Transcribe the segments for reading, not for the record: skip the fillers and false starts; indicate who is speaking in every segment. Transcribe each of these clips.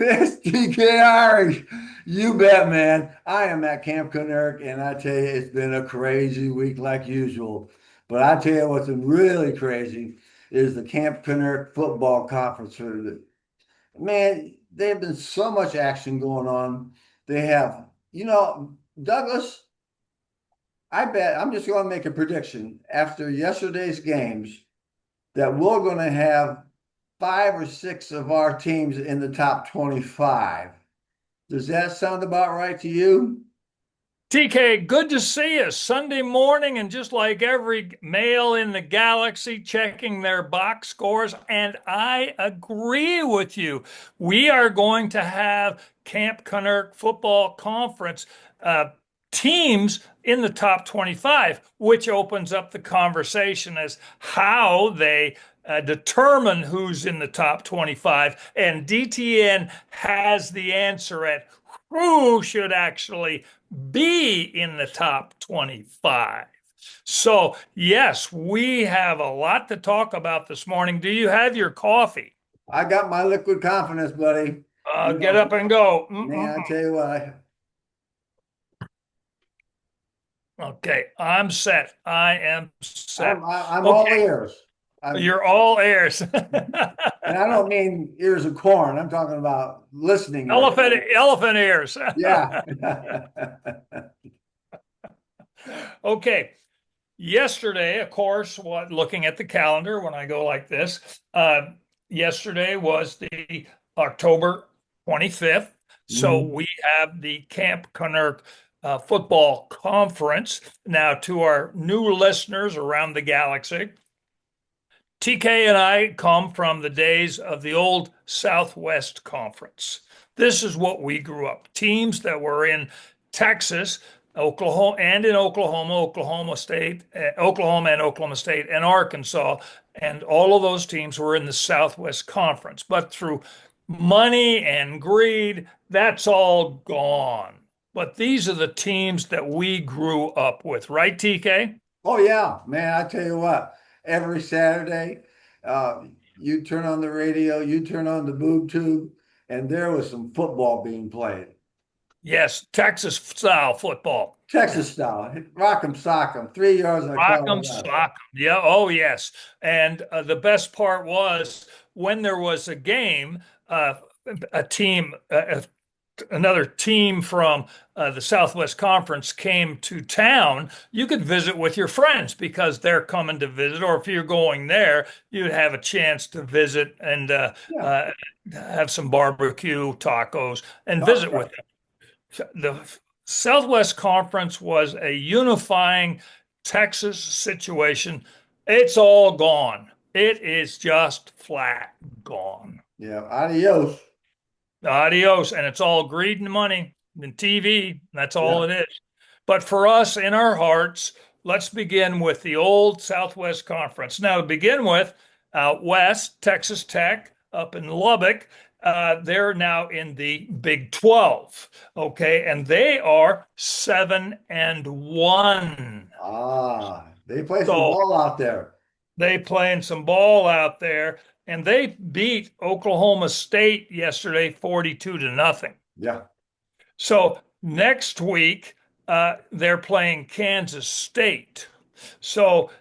Speaker 1: It's TK Irish. You bet, man. I am at Camp Kennerk, and I tell you, it's been a crazy week like usual. But I tell you what's been really crazy is the Camp Kennerk Football Conference. Man, there's been so much action going on. They have, Douglas, I bet I'm just going to make a prediction after yesterday's games that we're going to have five or six of our teams in the top 25. Does that sound about right to you?
Speaker 2: TK, good to see you. Sunday morning, and just like every male in the galaxy, checking their box scores. And I agree with you. We are going to have Camp Kennerk Football Conference teams in the top 25, which opens up the conversation as how they determine who's in the top 25. And DTN has the answer at who should actually be in the top 25. So, yes, we have a lot to talk about this morning. Do you have your coffee?
Speaker 1: I got my liquid confidence, buddy.
Speaker 2: Get up and go.
Speaker 1: Man, I tell you what,
Speaker 2: Okay, I'm set. I am set.
Speaker 1: I'm all
Speaker 2: Okay,
Speaker 1: ears.
Speaker 2: you're all ears.
Speaker 1: And I don't mean ears of corn. I'm talking about listening ears.
Speaker 2: Elephant ears.
Speaker 1: Yeah.
Speaker 2: Okay. Yesterday, of course, looking at the calendar when I go like this, yesterday was the October 25th. So
Speaker 1: Mhm.
Speaker 2: we have the Camp Kennerk Football Conference. Now, to our new listeners around the galaxy, TK and I come from the days of the old Southwest Conference. This is what we grew up. Teams that were in Texas, Oklahoma, and in Oklahoma State, Oklahoma and Oklahoma State, and Arkansas, and all of those teams were in the Southwest Conference. But through money and greed, that's all gone. But these are the teams that we grew up with, right, TK?
Speaker 1: Oh yeah, man, I tell you what, every Saturday, uh, you turn on the radio, you turn on the boob tube, and there was some football being played.
Speaker 2: Yes, Texas style football.
Speaker 1: Texas style, rock 'em, sock 'em, 3 yards and a
Speaker 2: Rock
Speaker 1: call
Speaker 2: 'em,
Speaker 1: it up.
Speaker 2: sock 'em. Yeah. Oh, yes. And the best part was when there was a game, a team, another team from the Southwest Conference came to town. You could visit with your friends because they're coming to visit, or if you're going there, you'd have a chance to visit and
Speaker 1: Yeah.
Speaker 2: uh, have some barbecue, tacos, and
Speaker 1: Oh,
Speaker 2: visit
Speaker 1: yeah.
Speaker 2: with them. The Southwest Conference was a unifying Texas situation. It's all gone. It is just flat gone.
Speaker 1: Yeah. Adios.
Speaker 2: Adios. And it's all greed and money and TV. That's all
Speaker 1: Yeah.
Speaker 2: it is. But for us in our hearts, let's begin with the old Southwest Conference. Now, to begin with, out west, Texas Tech up in Lubbock, they're now in the Big 12. Okay. And they are 7-1.
Speaker 1: They play some
Speaker 2: So
Speaker 1: ball out there.
Speaker 2: they playing some ball out there, and they beat Oklahoma State yesterday 42-0.
Speaker 1: Yeah.
Speaker 2: So next week, they're playing Kansas State. So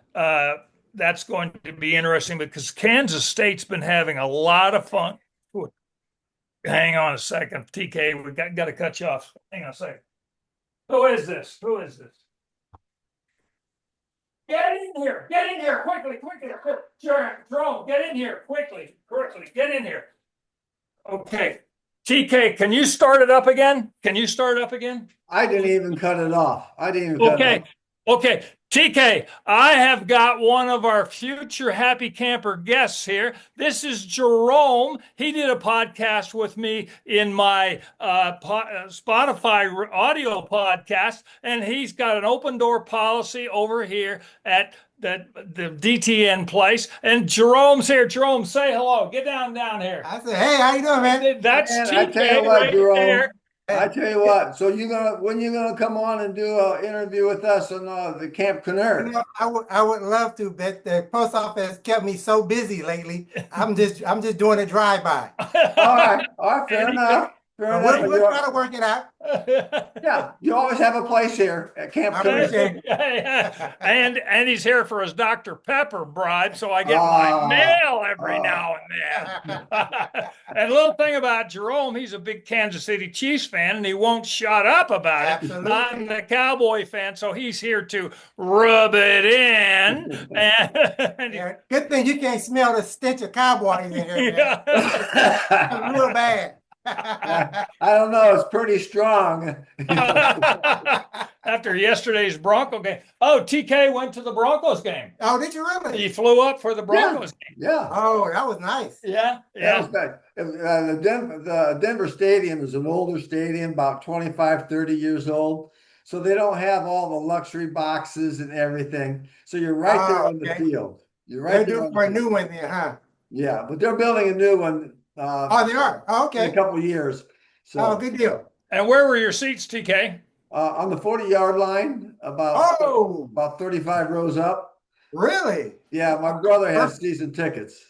Speaker 2: that's going to be interesting because Kansas State's been having a lot of fun. Hang on a second, TK. We got to cut you off. Hang on a second. Who is this? Who is this? Get in here. Get in here quickly, quickly. Jerome, get in here quickly, quickly. Get in here. Okay. TK, can you start it up again? Can you start it up again?
Speaker 1: I didn't even cut it off. I didn't even cut it
Speaker 2: Okay.
Speaker 1: off.
Speaker 2: Okay. TK, I have got one of our future happy camper guests here. This is Jerome. He did a podcast with me in my Spotify audio podcast, and he's got an open door policy over here at the DTN place. And Jerome's here. Jerome, say hello. Get down here.
Speaker 3: I said, hey, how you doing, man?
Speaker 2: That's
Speaker 1: Man, I tell you
Speaker 2: TK
Speaker 1: what,
Speaker 2: right
Speaker 1: Jerome,
Speaker 2: there.
Speaker 1: I tell you what, so when you gonna come on and do an interview with us on the Camp
Speaker 3: You
Speaker 1: Kennerk?
Speaker 3: know, I would love to, but the post office kept me so busy lately. I'm just doing a drive-by.
Speaker 1: All right, fair
Speaker 2: Anything.
Speaker 1: enough. Fair
Speaker 3: But
Speaker 1: enough.
Speaker 3: we'll try to work it out.
Speaker 1: Yeah, you always have a place here at Camp
Speaker 3: I
Speaker 1: Kennerk.
Speaker 3: appreciate
Speaker 2: Yeah. And he's here for his Dr. Pepper bribe, so I get my
Speaker 1: Ah,
Speaker 2: mail every now and then. And a little thing about Jerome, he's a big Kansas City Chiefs fan, and he won't shut up about it.
Speaker 3: Absolutely.
Speaker 2: I'm the Cowboy fan, so he's here to rub it in. And
Speaker 3: Yeah, good thing you can't smell the stench of cowboys in here, man.
Speaker 2: yeah.
Speaker 3: It's real bad.
Speaker 1: I don't know. It's pretty strong.
Speaker 2: After yesterday's Bronco game. Oh, TK went to the Broncos game.
Speaker 3: Oh, did you really?
Speaker 2: He flew up for the Broncos game.
Speaker 1: Yeah,
Speaker 3: Oh, that was nice.
Speaker 2: Yeah,
Speaker 1: that
Speaker 2: yeah.
Speaker 1: was good. The Denver Stadium is an older stadium, about 25, 30 years old. So they don't have all the luxury boxes and everything. So you're right there on the
Speaker 3: Okay.
Speaker 1: field. You're
Speaker 3: They're
Speaker 1: right there
Speaker 3: due
Speaker 1: on
Speaker 3: for a
Speaker 1: the
Speaker 3: new
Speaker 1: field.
Speaker 3: one then, huh?
Speaker 1: Yeah, but they're building a new one
Speaker 3: Oh, they are. Oh,
Speaker 1: in a
Speaker 3: okay.
Speaker 1: couple of years.
Speaker 3: Oh,
Speaker 1: So
Speaker 3: good deal.
Speaker 2: And where were your seats, TK?
Speaker 1: on the 40-yard line, about
Speaker 3: Oh,
Speaker 1: 35 rows up.
Speaker 3: really?
Speaker 1: Yeah, my brother has season tickets.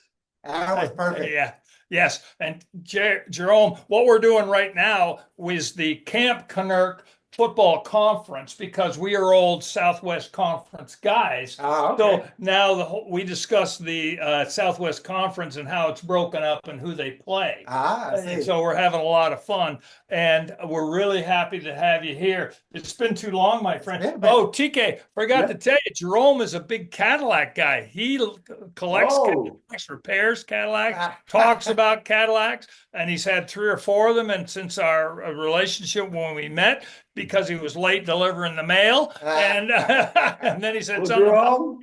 Speaker 3: That was perfect.
Speaker 2: Yeah, yes. And Jerome, what we're doing right now is the Camp Kennerk Football Conference because we are old Southwest Conference guys.
Speaker 3: Oh,
Speaker 2: So
Speaker 3: okay.
Speaker 2: now we discuss the Southwest Conference and how it's broken up and who they play.
Speaker 3: I
Speaker 2: And
Speaker 3: see.
Speaker 2: so we're having a lot of fun, and we're really happy to have you here. It's been too long, my friend.
Speaker 3: been a bit.
Speaker 2: Oh, TK, forgot to tell you, Jerome is a big Cadillac guy. He collects
Speaker 1: Oh,
Speaker 2: Cadillacs, repairs Cadillacs, talks about Cadillacs, and he's had 3 or 4 of them. And since our relationship when we met, because he was late delivering the mail, and and then he said
Speaker 1: well,
Speaker 2: something about
Speaker 1: Jerome,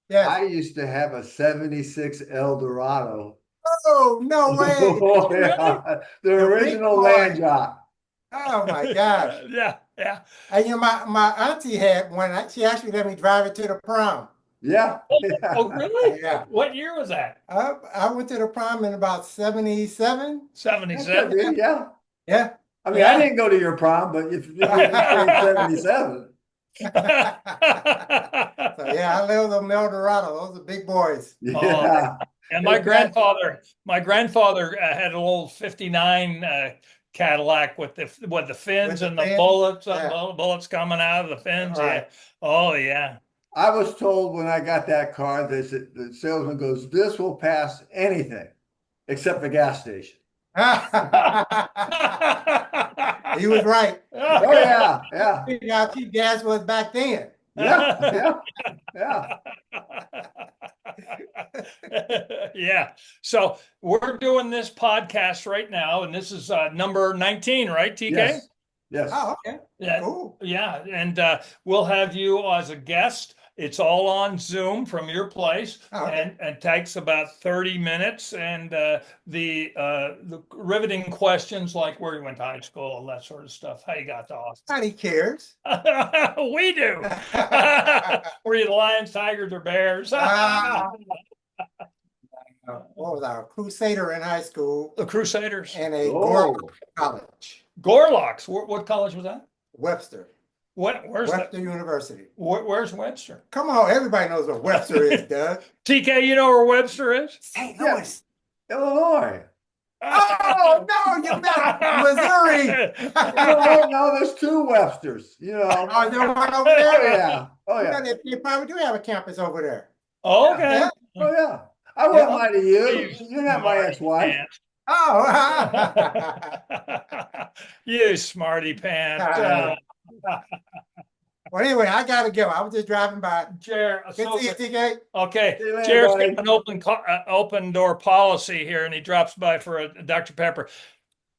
Speaker 3: Yes.
Speaker 1: I used to have a 76 Eldorado.
Speaker 3: Oh, no way.
Speaker 1: Oh,
Speaker 2: really?
Speaker 1: yeah. The
Speaker 3: The big
Speaker 1: original
Speaker 3: boy.
Speaker 1: land yacht.
Speaker 3: Oh my gosh.
Speaker 2: Yeah, yeah.
Speaker 3: And you know, my auntie had one. She actually let me drive it to the prom.
Speaker 1: Yeah.
Speaker 2: Oh, really?
Speaker 3: Yeah.
Speaker 2: What year was that?
Speaker 3: I went to the prom in about 77.
Speaker 1: That could
Speaker 2: 77.
Speaker 1: be, yeah.
Speaker 3: Yeah.
Speaker 1: I mean,
Speaker 2: Yeah.
Speaker 1: I didn't go to your prom, but if you say 77.
Speaker 3: So yeah, I love them Eldorado. Those are big boys.
Speaker 1: Yeah.
Speaker 2: And my
Speaker 1: Exactly.
Speaker 2: grandfather had an old '59 Cadillac with the fins
Speaker 3: With the
Speaker 2: and the
Speaker 3: fins?
Speaker 2: bullets,
Speaker 3: Yeah.
Speaker 2: bullets coming out of the fins. Yeah.
Speaker 3: Right.
Speaker 2: Oh yeah.
Speaker 1: I was told when I got that car, the salesman goes, "This will pass anything except the gas station."
Speaker 3: He was right.
Speaker 1: Oh yeah, yeah,
Speaker 3: Figured out how cheap gas was back then.
Speaker 1: yeah, yeah.
Speaker 2: Yeah. So we're doing this podcast right now, and this is number 19, right, TK?
Speaker 1: Yes, yes.
Speaker 3: Oh, okay.
Speaker 2: Yeah.
Speaker 3: Cool.
Speaker 2: Yeah. And we'll have you as a guest. It's all on Zoom from your place,
Speaker 3: Oh, okay.
Speaker 2: and takes about 30 minutes. And the riveting questions like where you went to high school, all that sort of stuff. How you got to Austin?
Speaker 3: Nobody cares.
Speaker 2: We do. Were you the Lions, Tigers, or Bears?
Speaker 3: Ah. What was I? A Crusader in high school
Speaker 2: The Crusaders.
Speaker 3: and a
Speaker 1: Oh,
Speaker 3: college.
Speaker 2: Gorlocks. What college was that?
Speaker 3: Webster.
Speaker 2: Where's
Speaker 3: Webster University.
Speaker 2: Where's Webster?
Speaker 3: Come on, everybody knows what Webster is, Doug.
Speaker 2: TK, you know where Webster is?
Speaker 3: St.
Speaker 1: Yeah.
Speaker 3: Louis.
Speaker 1: Illinois.
Speaker 3: Oh, no, you meant Missouri.
Speaker 1: No, there's 2 Websters. You know.
Speaker 3: Oh, there one over
Speaker 1: Oh
Speaker 3: there?
Speaker 1: yeah, oh
Speaker 3: You
Speaker 1: yeah,
Speaker 3: know, they probably do have a campus over there.
Speaker 2: Okay.
Speaker 3: Yeah.
Speaker 1: oh yeah. I wouldn't lie to you. You're not my
Speaker 2: Smarty
Speaker 1: ex-wife.
Speaker 2: pants.
Speaker 3: Oh.
Speaker 2: You smarty pants.
Speaker 3: Well, anyway, I gotta go. I was just driving by.
Speaker 2: Jer,
Speaker 3: Good to see you, TK.
Speaker 2: okay,
Speaker 1: See you later,
Speaker 2: Jared's
Speaker 1: buddy.
Speaker 2: got an open door policy here, and he drops by for a Dr. Pepper.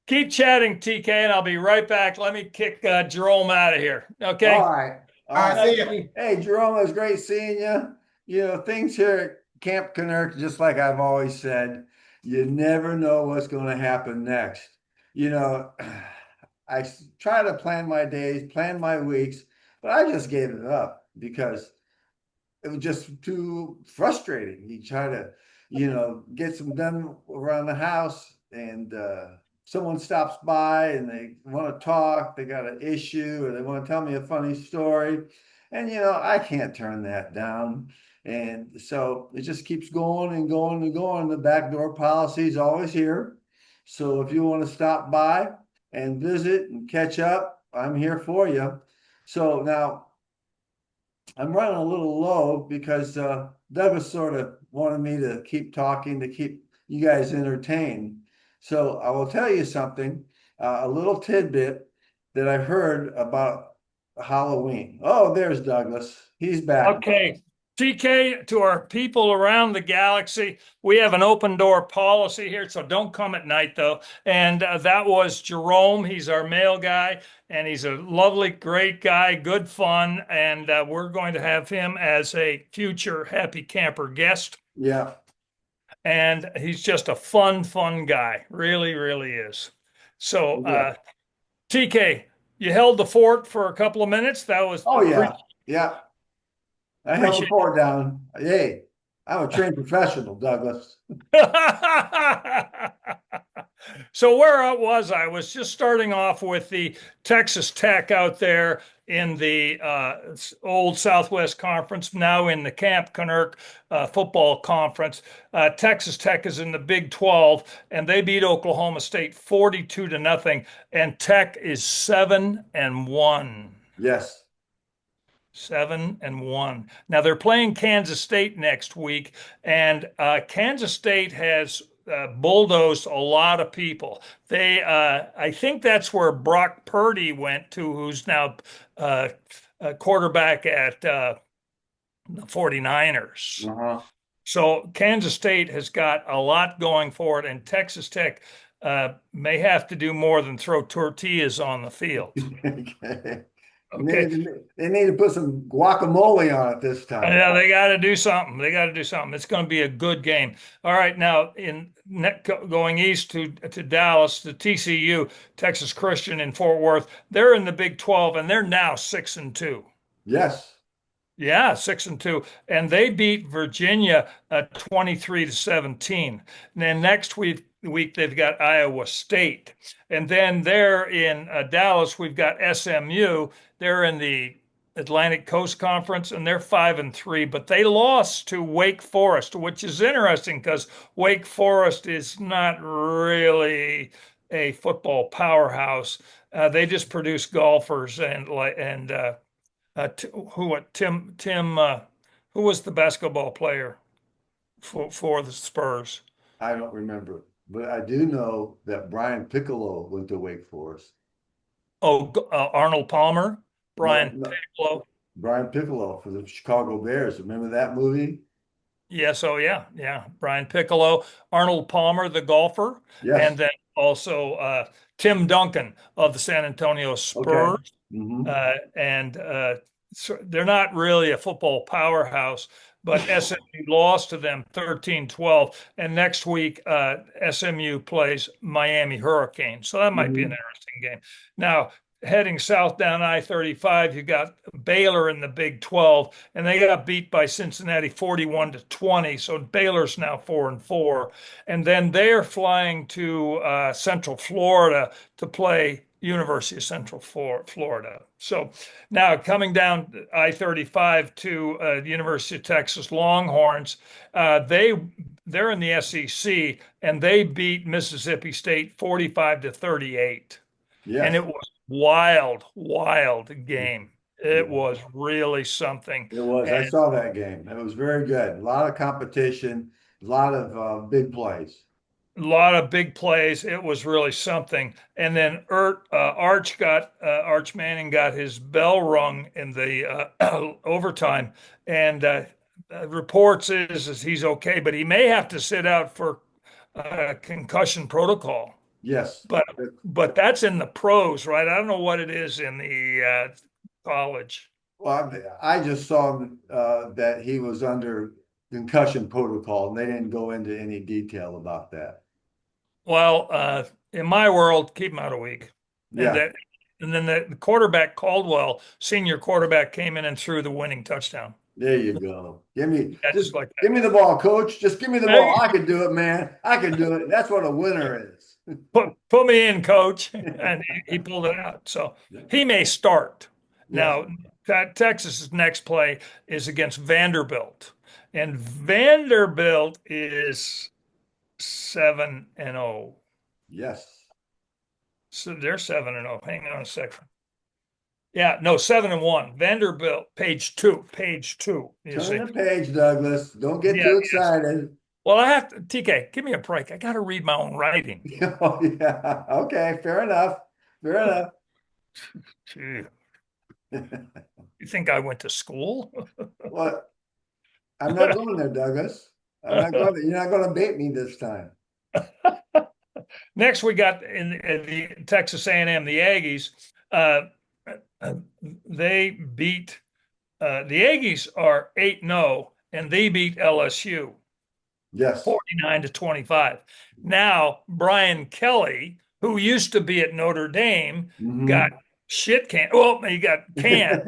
Speaker 2: Keep chatting, TK, and I'll be right back. Let me kick Jerome out of here. Okay.
Speaker 1: All right.
Speaker 3: All right, see ya.
Speaker 1: Hey, Jerome, it was great seeing you. You know, things here at Camp Kennerk, just like I've always said, you never know what's going to happen next. You know, I try to plan my days, plan my weeks, but I just gave it up because it was just too frustrating. You try to, get some done around the house and someone stops by and they want to talk, they got an issue, or they want to tell me a funny story. And, I can't turn that down. And so it just keeps going and going and going. The backdoor policy is always here. So if you want to stop by and visit and catch up, I'm here for you. So now I'm running a little low because Douglas sort of wanted me to keep talking to keep you guys entertained. So I will tell you something, a little tidbit that I heard about Halloween. Oh, there's Douglas. He's back.
Speaker 2: Okay. TK, to our people around the galaxy, we have an open door policy here, so don't come at night though. And that was Jerome. He's our mail guy, and he's a lovely, great guy, good fun. And we're going to have him as a future Happy Camper guest.
Speaker 1: Yeah.
Speaker 2: And he's just a fun guy. Really, really is. So,
Speaker 1: Yeah.
Speaker 2: TK, you held the fort for a couple of minutes. That was
Speaker 1: Oh, yeah. Yeah. I held the
Speaker 2: appreciate
Speaker 1: fort down. Hey, I'm a trained professional, Douglas.
Speaker 2: So where was I? Was just starting off with the Texas Tech out there in the old Southwest Conference, now in the Camp Kennerk Football Conference. Texas Tech is in the Big 12, and they beat Oklahoma State 42-0, and Tech is 7-1.
Speaker 1: Yes.
Speaker 2: 7-1. Now they're playing Kansas State next week, and Kansas State has bulldozed a lot of people. I think that's where Brock Purdy went to, who's now a quarterback at the 49ers.
Speaker 1: Uh-huh.
Speaker 2: So Kansas State has got a lot going for it, and Texas Tech may have to do more than throw tortillas on the field.
Speaker 1: Okay.
Speaker 2: Okay.
Speaker 1: They need to put some guacamole on it this time.
Speaker 2: Yeah, they got to do something. They got to do something. It's going to be a good game. All right, now going east to Dallas, the TCU, Texas Christian in Fort Worth, they're in the Big 12, and they're now 6-2.
Speaker 1: Yes.
Speaker 2: Yeah, 6-2, and they beat Virginia 23-17. And then next week they've got Iowa State, and then there in Dallas we've got SMU. They're in the Atlantic Coast Conference, and they're 5-3, but they lost to Wake Forest, which is interesting because Wake Forest is not really a football powerhouse. They just produce golfers and Tim who was the basketball player for the Spurs?
Speaker 1: I don't remember, but I do know that Brian Piccolo went to Wake Forest.
Speaker 2: Oh, Arnold Palmer, Brian
Speaker 1: No,
Speaker 2: Piccolo.
Speaker 1: Brian Piccolo for the Chicago Bears. Remember that movie?
Speaker 2: Yes, oh yeah. Brian Piccolo, Arnold Palmer, the golfer,
Speaker 1: Yes.
Speaker 2: and then also Tim Duncan of the San Antonio Spurs.
Speaker 1: Okay. Mm-hmm.
Speaker 2: And so they're not really a football powerhouse, but SMU lost to them 13-12. And next week, SMU plays Miami Hurricanes. So that might be an interesting game. Now, heading south down I-35, you got Baylor in the Big 12, and they got beat by Cincinnati 41-20. So Baylor's now 4-4. And then they're flying to Central Florida to play University of Central Florida. So now coming down I-35 to the University of Texas Longhorns, they're in the SEC, and they beat Mississippi State 45-38.
Speaker 1: Yes.
Speaker 2: And it was wild game. It was really something.
Speaker 1: It was. I saw that game. It was very good. A lot of competition, a lot of big plays.
Speaker 2: A lot of big plays. It was really something. And then Arch Manning got his bell rung in the overtime, and reports is he's okay, but he may have to sit out for concussion protocol.
Speaker 1: Yes.
Speaker 2: But that's in the pros, right? I don't know what it is in the college.
Speaker 1: Well, I just saw that he was under concussion protocol, and they didn't go into any detail about that.
Speaker 2: Well, in my world, keep him out a week.
Speaker 1: Yeah.
Speaker 2: And then the quarterback, Caldwell, senior quarterback, came in and threw the winning touchdown.
Speaker 1: There you go. Give me
Speaker 2: Give
Speaker 1: me the ball, coach. Just give me the ball. I can do it, man. I can do it. That's what a winner is.
Speaker 2: Put me in, coach. And he pulled it out. So he may start.
Speaker 1: Yes.
Speaker 2: Now, Texas's next play is against Vanderbilt. And Vanderbilt is 7-0.
Speaker 1: Yes.
Speaker 2: So they're 7-0. Hang on a second. Yeah, no, 7-1. Vanderbilt, page two. You
Speaker 1: Turn
Speaker 2: see.
Speaker 1: the page, Douglas. Don't get
Speaker 2: Yeah,
Speaker 1: too
Speaker 2: yes.
Speaker 1: excited.
Speaker 2: Well, I have to, TK, give me a break. I got to read my own writing.
Speaker 1: Oh, yeah. Okay, fair enough. Fair enough.
Speaker 2: Gee, you think I went to school?
Speaker 1: Well, I'm not going there, Douglas. I'm not going. You're not going to bait me this time.
Speaker 2: Next, we got in the Texas A&M, the Aggies. Uh, uh, they beat the Aggies are 8-0, and they beat LSU
Speaker 1: Yes.
Speaker 2: 49-25. Now, Brian Kelly, who used to be at Notre Dame, got
Speaker 1: Hmm.
Speaker 2: shit canned. Well, he got canned.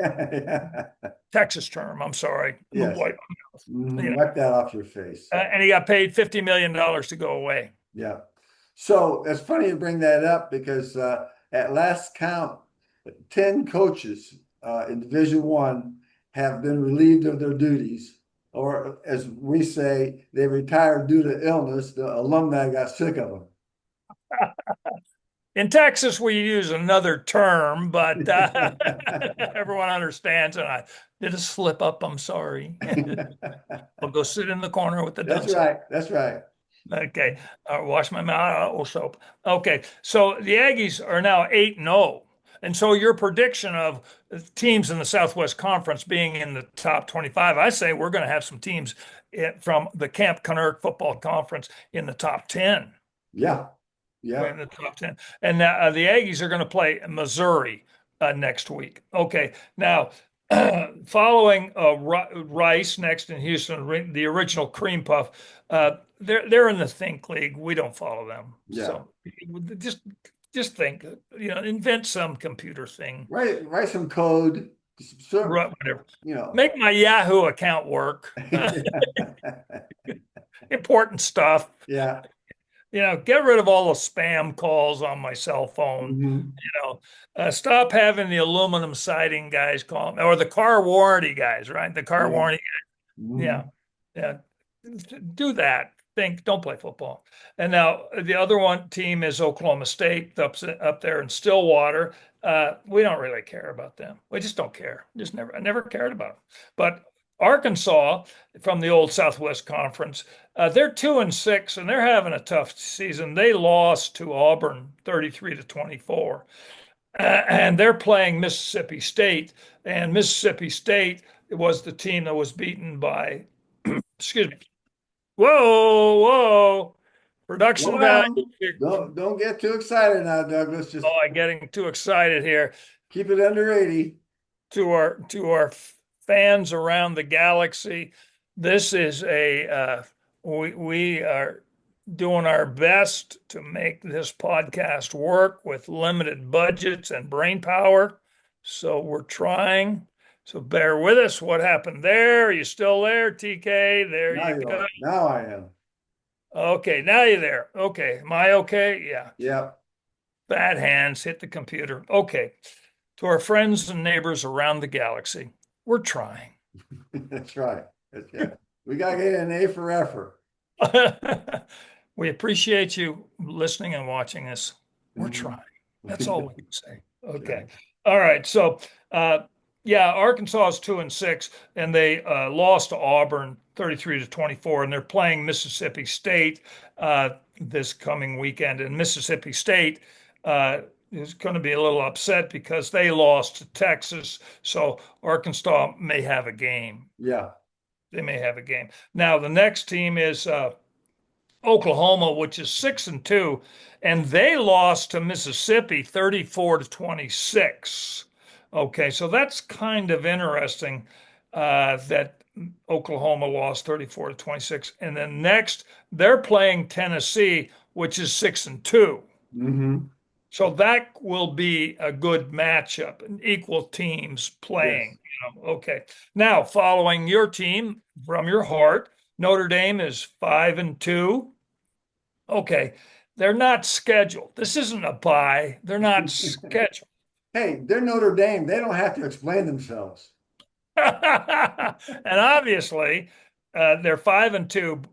Speaker 2: Texas term. I'm sorry.
Speaker 1: Yes.
Speaker 2: Wipe you know,
Speaker 1: Wipe that off your face.
Speaker 2: and he got paid $50 million to go away.
Speaker 1: Yeah. So it's funny you bring that up because at last count, 10 coaches in Division One have been relieved of their duties, or as we say, they retired due to illness. The alumni got sick of
Speaker 2: In Texas, we use another term, but
Speaker 1: them.
Speaker 2: everyone understands. And I did a slip up. I'm sorry. I'll go sit in the corner with the
Speaker 1: That's
Speaker 2: dunce.
Speaker 1: right. That's right.
Speaker 2: Okay. Wash my mouth with soap. Okay. So the Aggies are now 8-0. And so your prediction of teams in the Southwest Conference being in the top 25, I say we're going to have some teams from the Camp Kennerk Football Conference in the top 10.
Speaker 1: Yeah. Yeah.
Speaker 2: In the top 10. And the Aggies are going to play Missouri next week. Okay. Now, following Rice next in Houston, the original Cream Puff, they're in the Think League. We don't follow them.
Speaker 1: Yeah.
Speaker 2: So just think, invent some computer thing.
Speaker 1: Write some code.
Speaker 2: Whatever.
Speaker 1: You know.
Speaker 2: Make my Yahoo account work. Important stuff.
Speaker 1: Yeah.
Speaker 2: Get rid of all the spam calls on my cell phone.
Speaker 1: Mhm.
Speaker 2: Stop having the aluminum siding guys call me, or the car warranty guys, right? The car
Speaker 1: Yeah.
Speaker 2: warranty. Yeah.
Speaker 1: Mhm.
Speaker 2: Yeah. Do that. Don't play football. And now the other one team is Oklahoma State up there in Stillwater. We don't really care about them. We just don't care. I never cared about them. But Arkansas from the old Southwest Conference, they're 2-6 and they're having a tough season. They lost to Auburn 33-24. And they're playing Mississippi State, and Mississippi State was the team that was beaten by, excuse me. Whoa. Production value.
Speaker 1: Don't get too excited now, Douglas. Just
Speaker 2: I'm getting too excited here.
Speaker 1: keep it under 80.
Speaker 2: To our fans around the galaxy, this is we are doing our best to make this podcast work with limited budgets and brain power. So we're trying. So bear with us. What happened there? Are you still there, TK? There
Speaker 1: Now
Speaker 2: you
Speaker 1: you
Speaker 2: go.
Speaker 1: are. Now I am.
Speaker 2: Okay, now you're there. Okay, am I okay? Yeah.
Speaker 1: Yeah.
Speaker 2: Bad hands hit the computer. Okay. To our friends and neighbors around the galaxy, we're trying.
Speaker 1: That's right. Yeah. We got to get an A for effort.
Speaker 2: We appreciate you listening and watching us. We're
Speaker 1: Mhm.
Speaker 2: trying. That's all we can say. Okay. All right. So, Arkansas is 2-6, and they lost to Auburn 33-24, and they're playing Mississippi State this coming weekend. And Mississippi State is going to be a little upset because they lost to Texas. So Arkansas may have a game.
Speaker 1: Yeah.
Speaker 2: They may have a game. Now, the next team is Oklahoma, which is 6-2, and they lost to Mississippi 34-26. Okay, so that's kind of interesting that Oklahoma lost 34-26. And then next, they're playing Tennessee, which is 6-2.
Speaker 1: Mm-hmm.
Speaker 2: So that will be a good matchup, and equal teams playing.
Speaker 1: Yes.
Speaker 2: Okay. Now, following your team from your heart, Notre Dame is 5-2. Okay. They're not scheduled. This isn't a bye. They're not scheduled.
Speaker 1: Hey, they're Notre Dame. They don't have to explain themselves.
Speaker 2: And obviously, they're 5-2,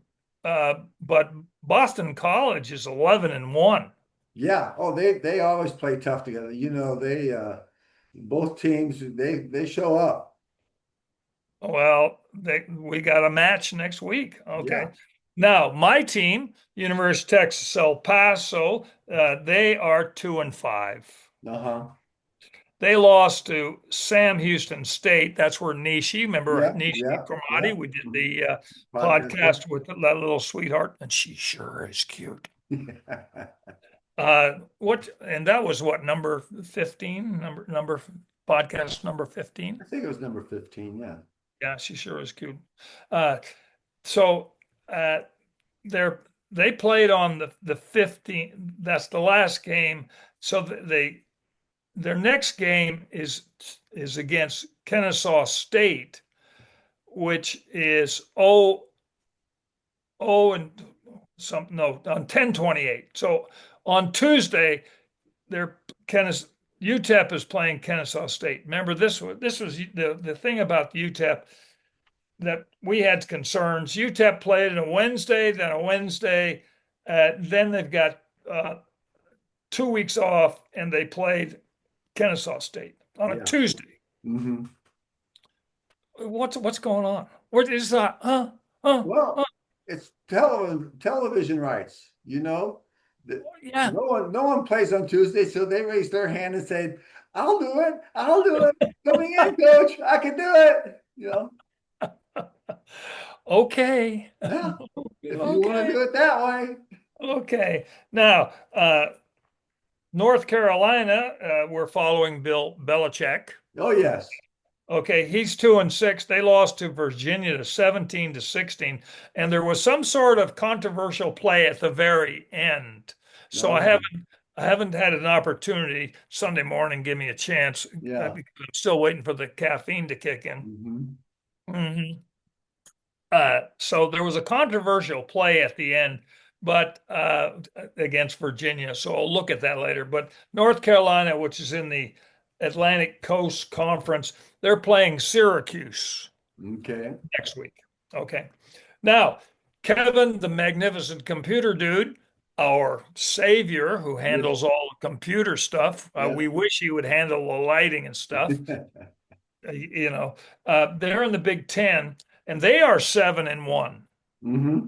Speaker 2: but Boston College is 11-1.
Speaker 1: Yeah. Oh, they always play tough together. They both teams they show up.
Speaker 2: Well, we got a match next week. Okay.
Speaker 1: Yeah.
Speaker 2: Now, my team, University of Texas El Paso, they are 2-5.
Speaker 1: Uh-huh.
Speaker 2: They lost to Sam Houston State. That's where Nishi, remember
Speaker 1: Yeah.
Speaker 2: Nishi
Speaker 1: Yeah. Yeah.
Speaker 2: Kurmati? We did
Speaker 1: Mhm.
Speaker 2: the
Speaker 1: Podcast.
Speaker 2: podcast with that little sweetheart, and she sure is cute. And that was what, number 15? Number podcast number 15?
Speaker 1: I think it was number 15. Yeah.
Speaker 2: Yeah, she sure is cute. Uh, so uh, they're they played on the 15th. That's the last game. So their next game is against Kennesaw State, which is and some no on 10/28. So on Tuesday, they're Kennesaw UTEP is playing Kennesaw State. Remember this was the thing about UTEP that we had concerns. UTEP played on a Wednesday, then a Wednesday, then they've got 2 weeks off, and they played Kennesaw State on a
Speaker 1: Yeah.
Speaker 2: Tuesday.
Speaker 1: Hmm.
Speaker 2: What's going on? What is that?
Speaker 1: Well, it's television rights.
Speaker 2: Yeah.
Speaker 1: No one plays on Tuesday, so they raise their hand and say, "I'll do it. I'll do it. Coming in, coach. I can do it."
Speaker 2: Okay.
Speaker 1: Yeah. If you want to
Speaker 2: Okay.
Speaker 1: do it that way.
Speaker 2: Okay. Now, North Carolina, we're following Bill Belichick.
Speaker 1: Oh yes.
Speaker 2: Okay, he's 2-6. They lost to Virginia to 17-16, and there was some sort of controversial play at the very end. So I
Speaker 1: No.
Speaker 2: haven't had an opportunity Sunday morning. Give me a chance.
Speaker 1: Yeah.
Speaker 2: Because I'm still waiting for the caffeine to kick in.
Speaker 1: Hmm.
Speaker 2: Mhm. So there was a controversial play at the end, but against Virginia. So I'll look at that later. But North Carolina, which is in the Atlantic Coast Conference, they're playing Syracuse
Speaker 1: Okay.
Speaker 2: next week. Okay. Now, Kevin, the magnificent computer dude, our savior who
Speaker 1: Yes.
Speaker 2: handles all the computer stuff,
Speaker 1: Yes.
Speaker 2: we wish he would handle the lighting and stuff. They're in the Big Ten, and they are 7-1.
Speaker 1: Hmm.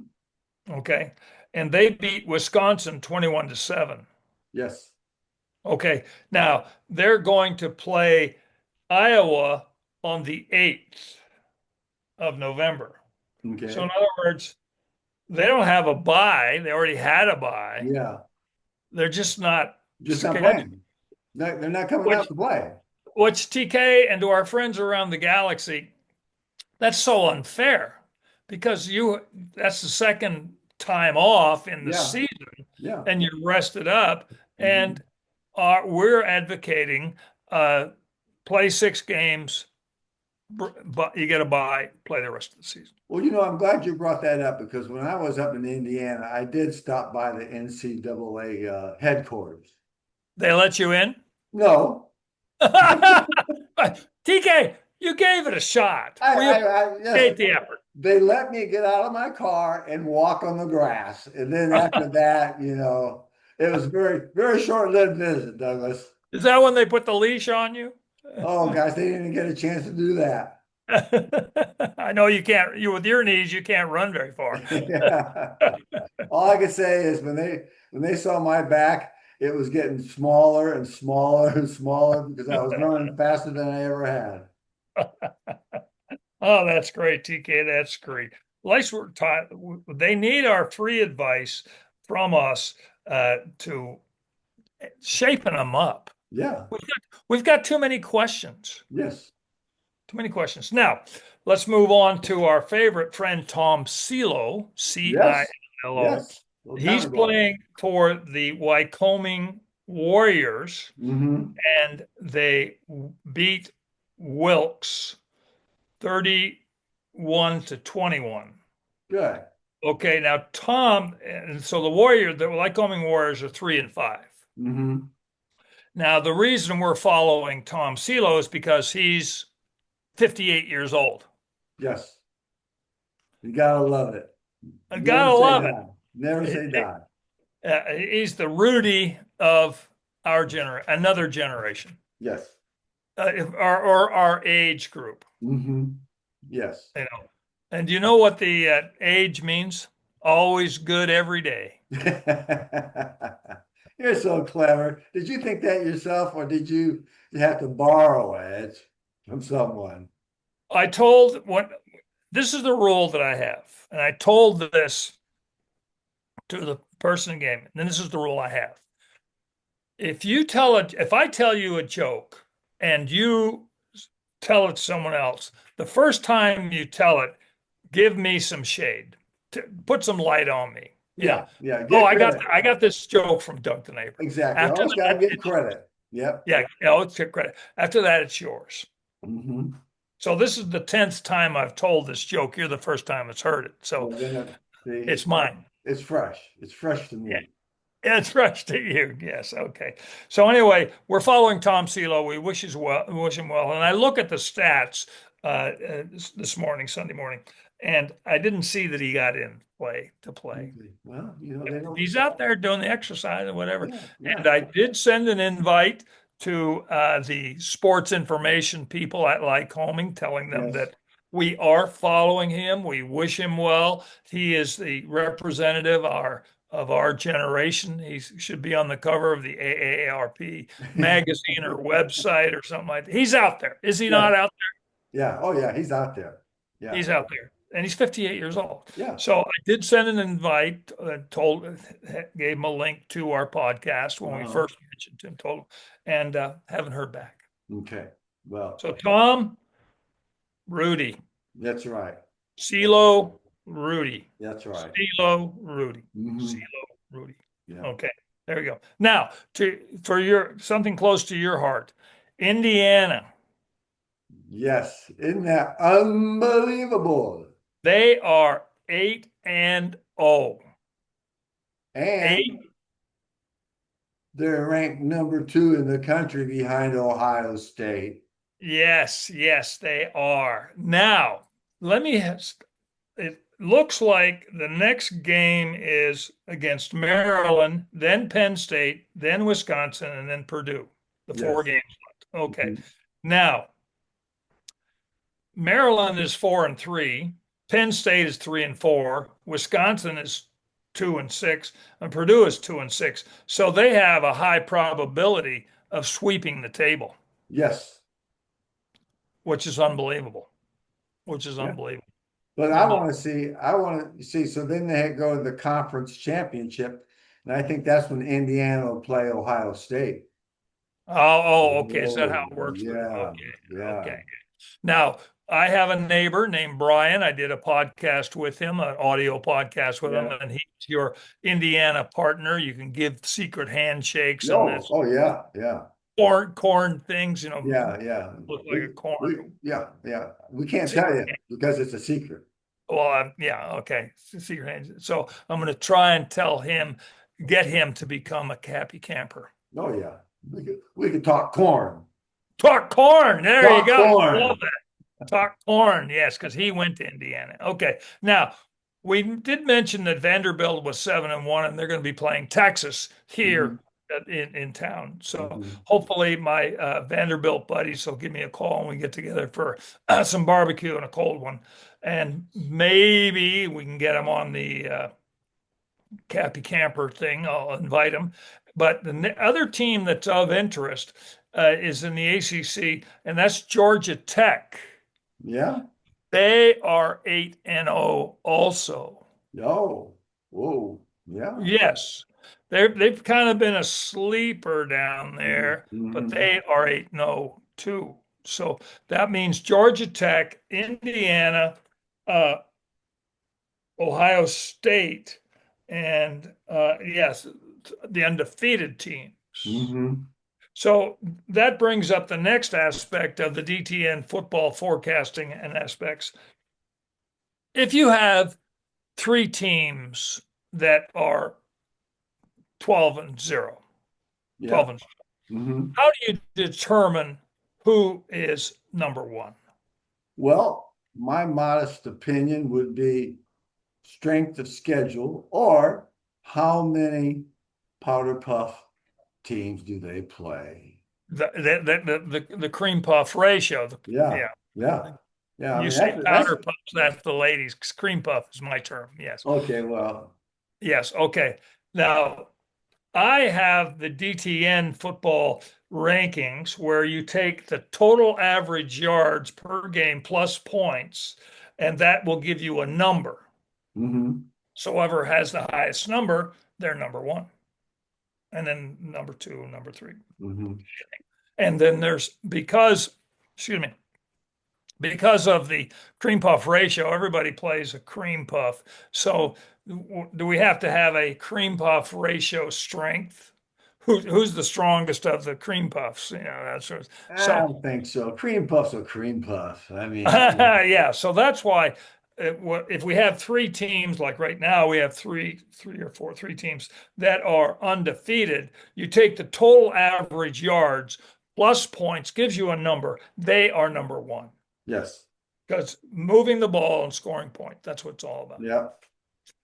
Speaker 2: Okay, and they beat Wisconsin 21-7.
Speaker 1: Yes.
Speaker 2: Okay, now they're going to play Iowa on the 8th of November.
Speaker 1: Okay.
Speaker 2: So in other words, they don't have a bye. They already had a bye.
Speaker 1: Yeah.
Speaker 2: They're just not
Speaker 1: Just not
Speaker 2: scheduled.
Speaker 1: playing. They're not coming out to play.
Speaker 2: Which TK and to our friends around the galaxy, that's so unfair because that's the second time off in the
Speaker 1: Yeah.
Speaker 2: season
Speaker 1: Yeah.
Speaker 2: and you're rested up.
Speaker 1: Mhm.
Speaker 2: And we're advocating play 6 games, but you get a bye, play the rest of the season.
Speaker 1: Well, I'm glad you brought that up because when I was up in Indiana, I did stop by the NCAA headquarters.
Speaker 2: They let you in?
Speaker 1: No,
Speaker 2: TK, you gave it a shot.
Speaker 1: yes,
Speaker 2: The effort.
Speaker 1: they let me get out of my car and walk on the grass, and then after that, it was very, very short-lived visit, Douglas.
Speaker 2: Is that when they put the leash on you?
Speaker 1: Oh gosh, they didn't get a chance to do that.
Speaker 2: I know you can't. With your knees, you can't run very far.
Speaker 1: Yeah. All I could say is when they saw my back, it was getting smaller and smaller and smaller because I was running faster than I ever had.
Speaker 2: Oh, that's great, TK. That's great. They need our free advice from us to shaping them up.
Speaker 1: Yeah.
Speaker 2: We've got too many questions.
Speaker 1: Yes.
Speaker 2: Too many questions. Now, let's move on to our favorite friend, Tom Cilo, C-I-L-O.
Speaker 1: Yes.
Speaker 2: He's playing for the Wyoming Warriors, and they beat Wilkes 31-21.
Speaker 1: Good.
Speaker 2: Okay, now Tom, and so the Lycoming Warriors are 3-5.
Speaker 1: Mm-hmm.
Speaker 2: Now the reason we're following Tom Silo is because he's 58 years old.
Speaker 1: Yes. You gotta love it.
Speaker 2: I
Speaker 1: Never
Speaker 2: gotta
Speaker 1: say
Speaker 2: love
Speaker 1: die. Never say
Speaker 2: it.
Speaker 1: die.
Speaker 2: He's the Rudy of another generation,
Speaker 1: Yes.
Speaker 2: or our age group.
Speaker 1: Mm-hmm. Yes.
Speaker 2: You know, and you know what the age means? Always good every day.
Speaker 1: You're so clever. Did you think that yourself, or did you have to borrow it from someone?
Speaker 2: I told what this is the rule that I have, and I told this to the person in game. And then this is the rule I have. If I tell you a joke and you tell it to someone else, the first time you tell it, give me some shade, put some light on me.
Speaker 1: Yeah, yeah.
Speaker 2: Oh,
Speaker 1: Get credit.
Speaker 2: I got this joke from Doug the neighbor.
Speaker 1: Exactly.
Speaker 2: After
Speaker 1: Always got to
Speaker 2: that,
Speaker 1: get credit. Yep.
Speaker 2: yeah, let's get credit. After that, it's yours.
Speaker 1: Mm-hmm.
Speaker 2: So this is the 10th time I've told this joke. You're the first time it's heard it. So
Speaker 1: Well, then see,
Speaker 2: it's mine.
Speaker 1: it's fresh. It's fresh to
Speaker 2: Yeah.
Speaker 1: me.
Speaker 2: It's fresh to you. Yes. Okay. So anyway, we're following Tom Silo. We wish him well. And I look at the stats this morning, Sunday morning, and I didn't see that he got in to play.
Speaker 1: Okay. Well, they don't.
Speaker 2: He's out there doing the exercise or whatever.
Speaker 1: Yeah,
Speaker 2: And
Speaker 1: yeah.
Speaker 2: I did send an invite to the sports information people at Lycoming, telling them
Speaker 1: Yes.
Speaker 2: that we are following him. We wish him well. He is the representative of our generation. He should be on the cover of the AARP magazine or website or something like that. He's out there. Is he
Speaker 1: Yeah.
Speaker 2: not out
Speaker 1: Yeah. Oh, yeah. He's out there.
Speaker 2: there?
Speaker 1: Yeah.
Speaker 2: He's out there. And he's 58 years old.
Speaker 1: Yeah.
Speaker 2: So I did send an invite, gave him a link to our podcast when we
Speaker 1: Uh-huh.
Speaker 2: first mentioned him, told him, and haven't heard back.
Speaker 1: Okay. Well,
Speaker 2: So Tom, Rudy,
Speaker 1: that's right.
Speaker 2: CeeLo, Rudy,
Speaker 1: That's right.
Speaker 2: CeeLo, Rudy,
Speaker 1: Mhm.
Speaker 2: CeeLo, Rudy.
Speaker 1: Yeah.
Speaker 2: Okay, there we go. Now, for your something close to your heart, Indiana.
Speaker 1: Yes. Isn't that unbelievable?
Speaker 2: They are 8-0.
Speaker 1: And
Speaker 2: 8.
Speaker 1: they're ranked number 2 in the country behind Ohio State.
Speaker 2: Yes, yes, they are. Now, it looks like the next game is against Maryland, then Penn State, then Wisconsin, and then Purdue. The 4
Speaker 1: Yes.
Speaker 2: games left. Okay.
Speaker 1: Mhm.
Speaker 2: Now, Maryland is 4-3, Penn State is 3-4, Wisconsin is 2-6, and Purdue is 2-6. So they have a high probability of sweeping the table,
Speaker 1: Yes.
Speaker 2: which is unbelievable. Which is
Speaker 1: Yeah.
Speaker 2: unbelievable.
Speaker 1: But I want to see, so then they go to the conference championship, and I think that's when Indiana will play Ohio State.
Speaker 2: Okay. Is that how it
Speaker 1: Oh,
Speaker 2: works?
Speaker 1: yeah,
Speaker 2: Okay.
Speaker 1: yeah.
Speaker 2: Okay. Now, I have a neighbor named Brian. I did a podcast with him, an audio podcast with him,
Speaker 1: Yeah.
Speaker 2: and he's your Indiana partner. You can give secret handshakes and
Speaker 1: No,
Speaker 2: that's
Speaker 1: oh yeah, yeah,
Speaker 2: corn things,
Speaker 1: yeah, yeah.
Speaker 2: look like a corn.
Speaker 1: Yeah, yeah. We can't tell
Speaker 2: Secret
Speaker 1: you because it's a secret.
Speaker 2: Well, yeah, okay. Secret hands. So I'm going to try and get him to become a Cappy camper.
Speaker 1: Oh yeah. We could talk corn.
Speaker 2: Talk corn. There you
Speaker 1: Talk
Speaker 2: go.
Speaker 1: corn.
Speaker 2: Love that. Talk corn. Yes, because he went to Indiana. Okay. Now, we did mention that Vanderbilt was 7-1, and they're going to be playing Texas here in town. So
Speaker 1: Mhm.
Speaker 2: hopefully my Vanderbilt buddies will give me a call and we get together for some barbecue and a cold one. And maybe we can get them on the Cappy Camper thing. I'll invite them. But the other team that's of interest is in the ACC, and that's Georgia Tech.
Speaker 1: Yeah.
Speaker 2: They are 8-0 also.
Speaker 1: Oh, whoa. Yeah.
Speaker 2: Yes. They've kind of been a sleeper down there, but
Speaker 1: Mhm.
Speaker 2: they are 8-0 too. So that means Georgia Tech, Indiana, Ohio State, and yes, the undefeated teams.
Speaker 1: Mhm.
Speaker 2: So that brings up the next aspect of the DTN football forecasting and aspects. If you have three teams that are 12-0,
Speaker 1: Yeah.
Speaker 2: 12 and
Speaker 1: Hmm.
Speaker 2: how do you determine who is number one?
Speaker 1: Well, my modest opinion would be strength of schedule or how many powder puff teams do they play?
Speaker 2: The cream puff ratio.
Speaker 1: Yeah,
Speaker 2: Yeah.
Speaker 1: yeah, yeah. I
Speaker 2: You
Speaker 1: mean,
Speaker 2: say
Speaker 1: that's
Speaker 2: powder puffs, that's the ladies. Cream puff is my term. Yes.
Speaker 1: okay. Well,
Speaker 2: Yes. Okay. Now, I have the DTN football rankings where you take the total average yards per game plus points, and that will give you a number.
Speaker 1: hmm,
Speaker 2: So whoever has the highest number, they're number one. And then number two, number three.
Speaker 1: hmm.
Speaker 2: And then excuse me, because of the cream puff ratio, everybody plays a cream puff. So do we have to have a cream puff ratio strength? Who's the strongest of the cream puffs? You know, that sort of,
Speaker 1: I
Speaker 2: so
Speaker 1: don't think so. Cream puffs are cream puffs. I mean,
Speaker 2: yeah, so that's why if we have three teams, like right now, we have three teams that are undefeated. You take the total average yards plus points, gives you a number. They are number one
Speaker 1: yes,
Speaker 2: because moving the ball and scoring point, that's what it's all about.
Speaker 1: yeah,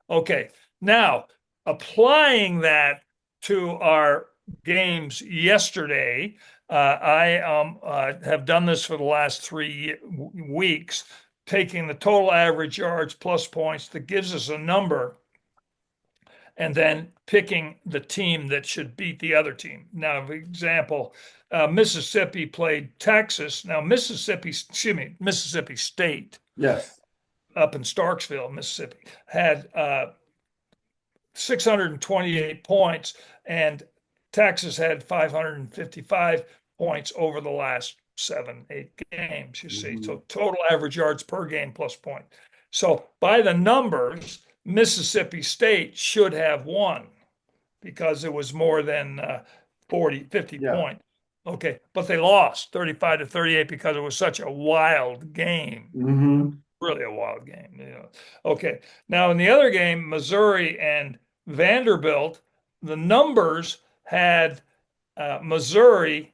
Speaker 2: Okay, now applying that to our games yesterday, I have done this for the last 3 weeks, taking the total average yards plus points that gives us a number, and then picking the team that should beat the other team. Now, for example, Mississippi played Texas. Now, Mississippi State
Speaker 1: yes.
Speaker 2: up in Starksville, Mississippi, had 628 points, and Texas had 555 points over the last 7, 8 games, you see.
Speaker 1: Hmm.
Speaker 2: So total average yards per game plus point. So by the numbers, Mississippi State should have won because it was more than 40, 50
Speaker 1: Yeah.
Speaker 2: points. Okay, but they lost 35-38 because it was such a wild game.
Speaker 1: Hmm.
Speaker 2: Really a wild game. Okay. Now in the other game, Missouri and Vanderbilt, the numbers had Missouri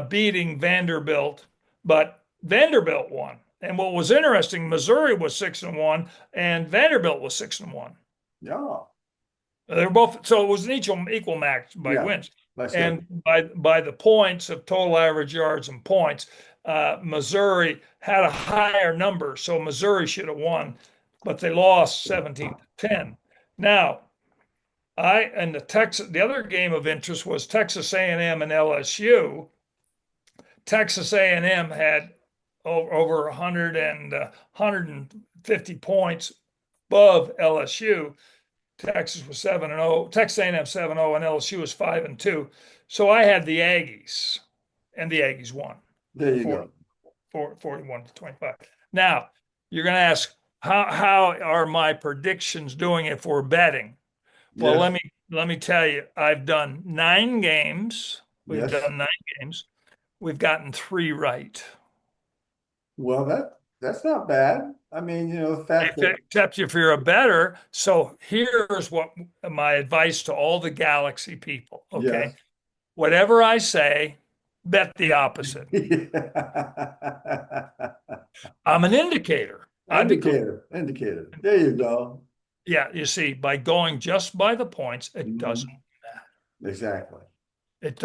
Speaker 2: beating Vanderbilt, but Vanderbilt won. And what was interesting, Missouri was 6-1, and Vanderbilt was 6-1.
Speaker 1: Yeah.
Speaker 2: They were both, so it was an equal match by
Speaker 1: Yeah.
Speaker 2: wins.
Speaker 1: By
Speaker 2: And
Speaker 1: schedule.
Speaker 2: by the points of total average yards and points, Missouri had a higher number, so Missouri should have won, but they lost 17-10. Now, the other game of interest was Texas A&M and LSU. Texas A&M had over 100 and 150 points above LSU. Texas was 7-0. Texas A&M 7-0, and LSU was 5-2. So I had the Aggies, and the Aggies won
Speaker 1: There you
Speaker 2: 40,
Speaker 1: go.
Speaker 2: 41-25. Now you're going to ask, how are my predictions doing if we're betting? Well,
Speaker 1: Yes.
Speaker 2: let me tell you, I've done 9 games. We've
Speaker 1: Yes.
Speaker 2: done 9 games. We've gotten 3 right.
Speaker 1: Well, that's not bad. I mean, the fact that
Speaker 2: Except if you're a bettor. So here's what my advice to all the Galaxy people. Okay.
Speaker 1: yes.
Speaker 2: Whatever I say, bet the opposite. I'm an indicator.
Speaker 1: Indicator. There you go.
Speaker 2: Yeah, you see, by going just by the points, it
Speaker 1: Hmm.
Speaker 2: doesn't matter.
Speaker 1: Exactly.
Speaker 2: It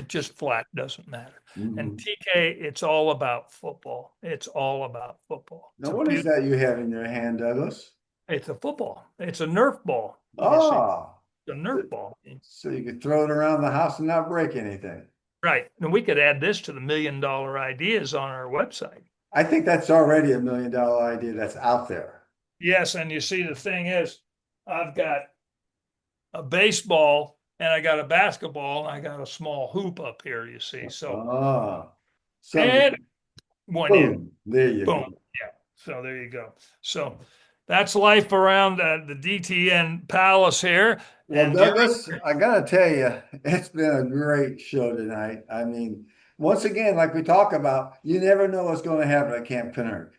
Speaker 2: just flat doesn't matter. And
Speaker 1: Hmm.
Speaker 2: TK, it's all about football. It's all about football.
Speaker 1: Now, what is that you have in your hand, Douglas?
Speaker 2: It's a football. It's a Nerf ball. You see,
Speaker 1: Ah,
Speaker 2: the
Speaker 1: so,
Speaker 2: Nerf ball.
Speaker 1: so you could throw it around the house and not break anything.
Speaker 2: Right. And we could add this to the $1 million ideas on our website.
Speaker 1: I think that's already $1 million idea that's out there.
Speaker 2: Yes, and you see, the thing is, I've got a baseball and I got a basketball and I got a small hoop up here, you see. So,
Speaker 1: Ah,
Speaker 2: and
Speaker 1: something.
Speaker 2: one in,
Speaker 1: Boom. There you
Speaker 2: boom.
Speaker 1: go.
Speaker 2: Yeah. So there you go. So that's life around the DTN Palace here.
Speaker 1: Well,
Speaker 2: And Gary,
Speaker 1: Douglas, I gotta tell you, it's been a great show tonight. I mean, once again, like we talk about, you never know what's going to happen at Camp Kennerk.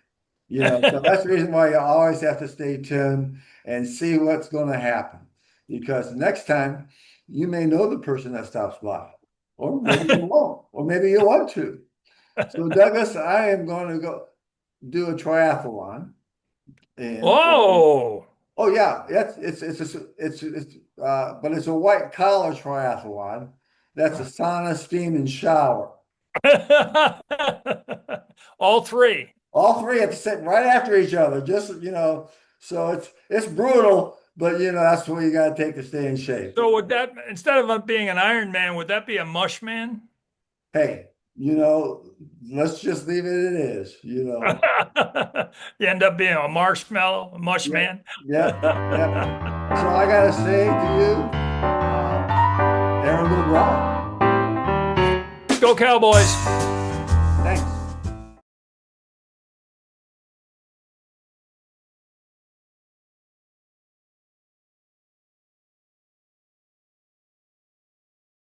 Speaker 1: So that's the reason why you always have to stay tuned and see what's going to happen. Because next time you may know the person that stops by, or maybe you won't, or maybe you want to. So Douglas, I am going to go do a triathlon, and
Speaker 2: Whoa.
Speaker 1: oh yeah, but it's a white collar triathlon. That's a sauna, steam, and shower.
Speaker 2: All three.
Speaker 1: All three have to sit right after each other. So it's brutal, but that's what you got to take to stay in shape.
Speaker 2: So would that, instead of being an Iron Man, would that be a mush man?
Speaker 1: Hey, let's just leave it as it is.
Speaker 2: You end up being a marshmallow, a mush
Speaker 1: Yep,
Speaker 2: man.
Speaker 1: yep, yep. So I gotta say to you, Aaron, go Brown.
Speaker 2: Go Cowboys.